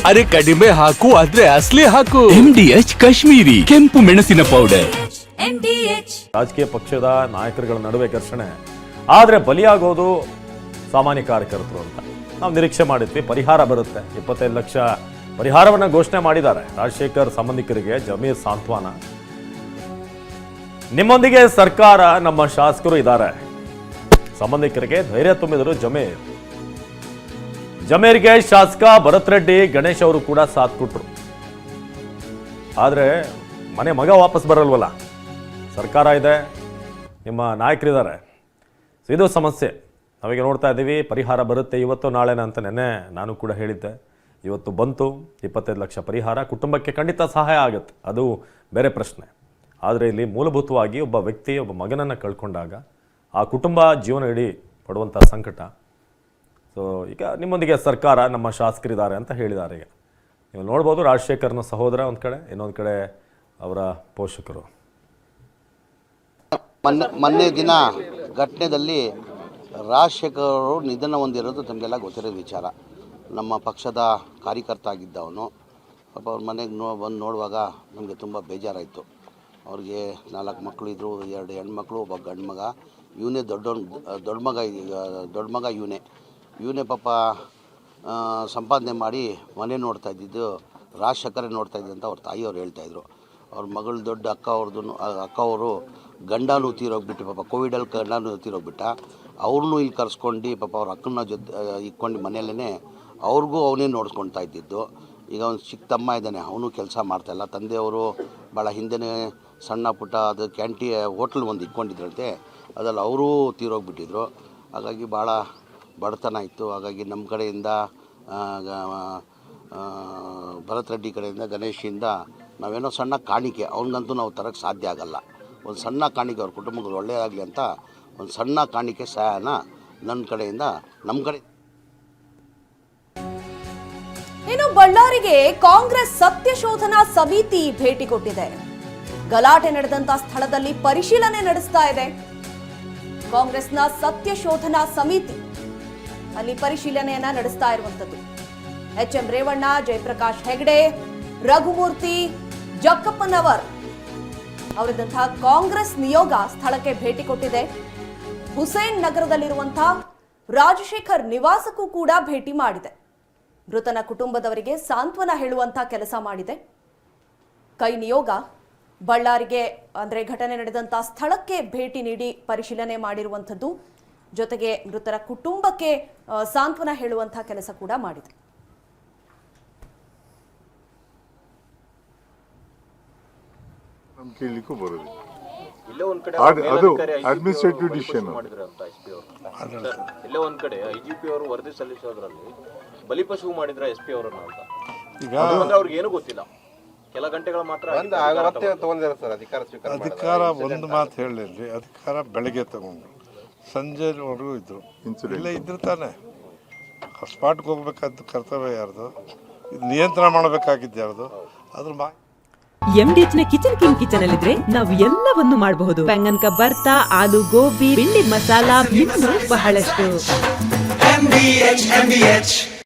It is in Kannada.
ಅರೆ ಕಡಿಮೆ ಹಾಕು ಆದ್ರೆ ಅಸಲಿ ಹಾಕು. MDH ಕಾಶ್ಮೀರಿ ಕೆಂಪು ಮೆಣಸಿನ ಪೌಡರ್. ರಾಜಕೀಯ ಪಕ್ಷದ ನಾಯಕರುಗಳ ನಡುವೆ ಘರ್ಷಣೆ ಆದ್ರೆ ಬಲಿಯಾಗೋದು ಸಾಮಾನ್ಯ ಕಾರ್ಯಕರ್ತರು ಅಂತ ನಾವು ನಿರೀಕ್ಷೆ ಮಾಡಿದ್ವಿ. ಪರಿಹಾರ ಬರುತ್ತೆ, 25 ಲಕ್ಷ ಪರಿಹಾರವನ್ನ ಘೋಷಣೆ ಮಾಡಿದ್ದಾರೆ ರಾಜಶೇಖರ್ ಸಂಬಂಧಿಕರಿಗೆ. ಜಮೀರ್ ಸಾಂತ್ವನ, ನಿಮ್ಮೊಂದಿಗೆ ಸರ್ಕಾರ, ನಮ್ಮ ಶಾಸಕರು ಇದ್ದಾರೆ. ಸಂಬಂಧಿಕರಿಗೆ ಧೈರ್ಯ ತುಂಬಿದರು ಜಮೀರ್ಗೆ ಶಾಸಕ ಭರತ್ ರೆಡ್ಡಿ, ಗಣೇಶ್ ಅವರು ಕೂಡ ಸಾಥ್ ಕೊಟ್ಟರು. ಆದ್ರೆ ಮಗ ವಾಪಸ್ ಬರಲ್ವಲ್ಲ, ಸರ್ಕಾರ ಇದೆ, ನಿಮ್ಮ ನಾಯಕರಿದ್ದಾರೆ, ಇದು ಸಮಸ್ಯೆ. ನಾವೀಗ ನೋಡ್ತಾ ಇದ್ದೀವಿ, ಪರಿಹಾರ ಬರುತ್ತೆ ಇವತ್ತು ನಾಳೆನ ಅಂತ ನೆನ್ನೆ ನಾನು ಕೂಡ ಹೇಳಿದ್ದೆ. ಇವತ್ತು ಬಂತು 25 ಲಕ್ಷ ಪರಿಹಾರ. ಕುಟುಂಬಕ್ಕೆ ಖಂಡಿತ ಸಹಾಯ ಆಗುತ್ತೆ, ಅದು ಬೇರೆ ಪ್ರಶ್ನೆ. ಆದರೆ ಇಲ್ಲಿ ಮೂಲಭೂತವಾಗಿ ಒಬ್ಬ ವ್ಯಕ್ತಿ ಒಬ್ಬ ಮಗನನ್ನು ಕಳ್ಕೊಂಡಾಗ ಆ ಕುಟುಂಬ ಜೀವನ ಇಡೀ ಪಡುವಂಥ ಸಂಕಟ. ಸೊ ಈಗ ನಿಮ್ಮೊಂದಿಗೆ ಸರ್ಕಾರ, ನಮ್ಮ ಶಾಸಕರಿದ್ದಾರೆ ಅಂತ ಹೇಳಿದ್ದಾರೆ. ಈಗ ನೀವು ನೋಡ್ಬೋದು, ರಾಜಶೇಖರ್ನ ಸಹೋದರ ಒಂದು ಕಡೆ, ಇನ್ನೊಂದು ಕಡೆ ಅವರ ಪೋಷಕರು. ಮೊನ್ನೆ ದಿನ ಘಟನೆಯಲ್ಲಿ ರಾಜಶೇಖರ್ ಅವರು ನಿಧನ ಹೊಂದಿರೋದು ತಮಗೆಲ್ಲ ಗೊತ್ತಿರೋ ವಿಚಾರ. ನಮ್ಮ ಪಕ್ಷದ ಕಾರ್ಯಕರ್ತ ಆಗಿದ್ದವನು. ಪಾಪ ಅವ್ರ ಮನೆಗೆ ಬಂದು ನೋಡುವಾಗ ನಮಗೆ ತುಂಬ ಬೇಜಾರಾಯಿತು. ಅವ್ರಿಗೆ 4 ಮಕ್ಕಳು ಇದ್ದರು, 2 ಹೆಣ್ಮಕ್ಳು, ಒಬ್ಬ ಗಂಡು ಮಗ. ಇವನೇ ದೊಡ್ಡ ಮಗ ಇವನೇ ಪಾಪ ಸಂಪಾದನೆ ಮಾಡಿ ಮನೆ ನೋಡ್ತಾ ಇದ್ದಿದ್ದು ರಾಜಶೇಖರೇ ನೋಡ್ತಾ ಇದ್ದೆ ಅಂತ ಅವ್ರ ತಾಯಿಯವ್ರು ಹೇಳ್ತಾಯಿದ್ರು. ಅವ್ರ ಮಗಳು ದೊಡ್ಡ ಅಕ್ಕ ಅವರು ಗಂಡನೂ ತೀರೋಗ್ಬಿಟ್ಟು, ಪಾಪ ಕೋವಿಡಲ್ಲಿ ಗಂಡನೂ ತೀರೋಗ್ಬಿಟ್ಟ. ಅವ್ರನ್ನೂ ಇಲ್ಲಿ ಕರ್ಸ್ಕೊಂಡು ಪಾಪ ಅವ್ರ ಅಕ್ಕನ ಜೊತೆ ಇಟ್ಕೊಂಡು ಮನೆಯಲ್ಲೇ ಅವ್ರಿಗೂ ಅವನೇ ನೋಡ್ಕೊಳ್ತಾ ಇದ್ದಿದ್ದು. ಈಗ ಅವ್ನು ಚಿಕ್ಕ ತಮ್ಮ ಇದ್ದಾನೆ, ಅವನು ಕೆಲಸ ಮಾಡ್ತಾಯಿಲ್ಲ. ತಂದೆಯವರು ಭಾಳ ಹಿಂದೆಯೇ ಸಣ್ಣ ಪುಟ್ಟ ಅದು ಹೋಟ್ಲ್ ಒಂದು ಇಟ್ಕೊಂಡಿದ್ರಂತೆ, ಅದರಲ್ಲಿ ಅವರೂ ತೀರೋಗ್ಬಿಟ್ಟಿದ್ರು. ಹಾಗಾಗಿ ಭಾಳ ಬಡತನ ಇತ್ತು. ಹಾಗಾಗಿ ನಮ್ಮ ಕಡೆಯಿಂದ ಭರತ್ ರೆಡ್ಡಿ ಕಡೆಯಿಂದ, ಗಣೇಶಿಂದ ನಾವೇನೋ ಸಣ್ಣ ಕಾಣಿಕೆ, ಅವನಿಗಂತೂ ನಾವು ತರೋಕ್ಕೆ ಸಾಧ್ಯ ಆಗಲ್ಲ. ಒಂದು ಸಣ್ಣ ಕಾಣಿಕೆ ಅವ್ರ ಕುಟುಂಬಗಳು ಒಳ್ಳೆಯದಾಗಲಿ ಅಂತ ಒಂದು ಸಣ್ಣ ಕಾಣಿಕೆ ಸಹಾಯನ ನನ್ನ ಕಡೆಯಿಂದ ನಮ್ಮ ಕಡೆ. ಇನ್ನು ಬಳ್ಳಾರಿಗೆ ಕಾಂಗ್ರೆಸ್ ಸತ್ಯಶೋಧನಾ ಸಮಿತಿ ಭೇಟಿ ಕೊಟ್ಟಿದೆ. ಗಲಾಟೆ ನಡೆದಂತ ಸ್ಥಳದಲ್ಲಿ ಪರಿಶೀಲನೆ ನಡೆಸ್ತಾ ಇದೆ ಕಾಂಗ್ರೆಸ್ನ ಸತ್ಯಶೋಧನಾ ಸಮಿತಿ. ಅಲ್ಲಿ ಪರಿಶೀಲನೆಯನ್ನ ನಡೆಸ್ತಾ ಇರುವಂತದ್ದು. HM ರೇವಣ್ಣ, ಜಯಪ್ರಕಾಶ್ ಹೆಗಡೆ, ರಘುಮೂರ್ತಿ, ಜಕ್ಕಪ್ಪನವರ್ ಅವರಿದ್ದಂತಹ ಕಾಂಗ್ರೆಸ್ ನಿಯೋಗ ಸ್ಥಳಕ್ಕೆ ಭೇಟಿ ಕೊಟ್ಟಿದೆ. ಹುಸೇನ್ ನಗರದಲ್ಲಿರುವಂತಹ ರಾಜಶೇಖರ್ ನಿವಾಸಕ್ಕೂ ಕೂಡ ಭೇಟಿ ಮಾಡಿದೆ. ಮೃತನ ಕುಟುಂಬದವರಿಗೆ ಸಾಂತ್ವನ ಹೇಳುವಂತಹ ಕೆಲಸ ಮಾಡಿದೆ. ಕೈ ನಿಯೋಗ ಬಳ್ಳಾರಿಗೆ ಅಂದ್ರೆ ಘಟನೆ ನಡೆದಂತಹ ಸ್ಥಳಕ್ಕೆ ಭೇಟಿ ನೀಡಿ ಪರಿಶೀಲನೆ ಮಾಡಿರುವಂಥದ್ದು. ಜೊತೆಗೆ ಮೃತರ ಕುಟುಂಬಕ್ಕೆ ಸಾಂತ್ವನ ಹೇಳುವಂತಹ ಕೆಲಸ ಕೂಡ ಮಾಡಿದೆ. ಕೇಳಲಿಕ್ಕೂ ಬರೋದು ಅದು ಅಡ್ಮಿನಿಸ್ಟ್ರೇಟಿವ್ ಡಿಸಿಷನ್. ಎಲ್ಲೋ ಒಂದ್ ಕಡೆ IGP ಅವರು ವರದಿ ಸಲ್ಲಿಸೋದ್ರಲ್ಲಿ ಬಲಿಪಶು ಮಾಡಿದ್ರ SP ಅವರನ್ನ ಅಂತ. ಈಗ ಅವ್ರಿಗೆ ಏನು ಗೊತ್ತಿಲ್ಲ, ಕೆಲ ಗಂಟೆಗಳ ಮಾತ್ರ ಅಧಿಕಾರ. ಒಂದು ಮಾತು ಹೇಳಿದ್ರಿ, ಅಧಿಕಾರ ಬೆಳಗ್ಗೆ ತಗೊಂಡು ಸಂಜೆವರೆಗೂ ಇದ್ರು, ಇಲ್ಲೇ ಇದ್ರು ತಾನೆ. ಸ್ಪಾಟ್ಗೆ ಹೋಗ್ಬೇಕಾದ ಕರ್ತವ್ಯ ಯಾರ್ದು, ಇದು ನಿಯಂತ್ರಣ ಮಾಡಬೇಕಾಗಿದ್ದು ಯಾರ್ದು, ಅದ್ರ MDH ನ ಕಿಚನ್ ಅಲ್ಲಿದ್ರೆ ನಾವು ಎಲ್ಲವನ್ನು ಮಾಡಬಹುದು. ಬೆಂಗನ್ ಕಾ ಬರ್ತಾ, ಆಲೂ ಗೋಬಿ, ಭಿಂಡಿ ಮಸಾಲಾ, ಇನ್ನೂ ಬಹಳಷ್ಟು.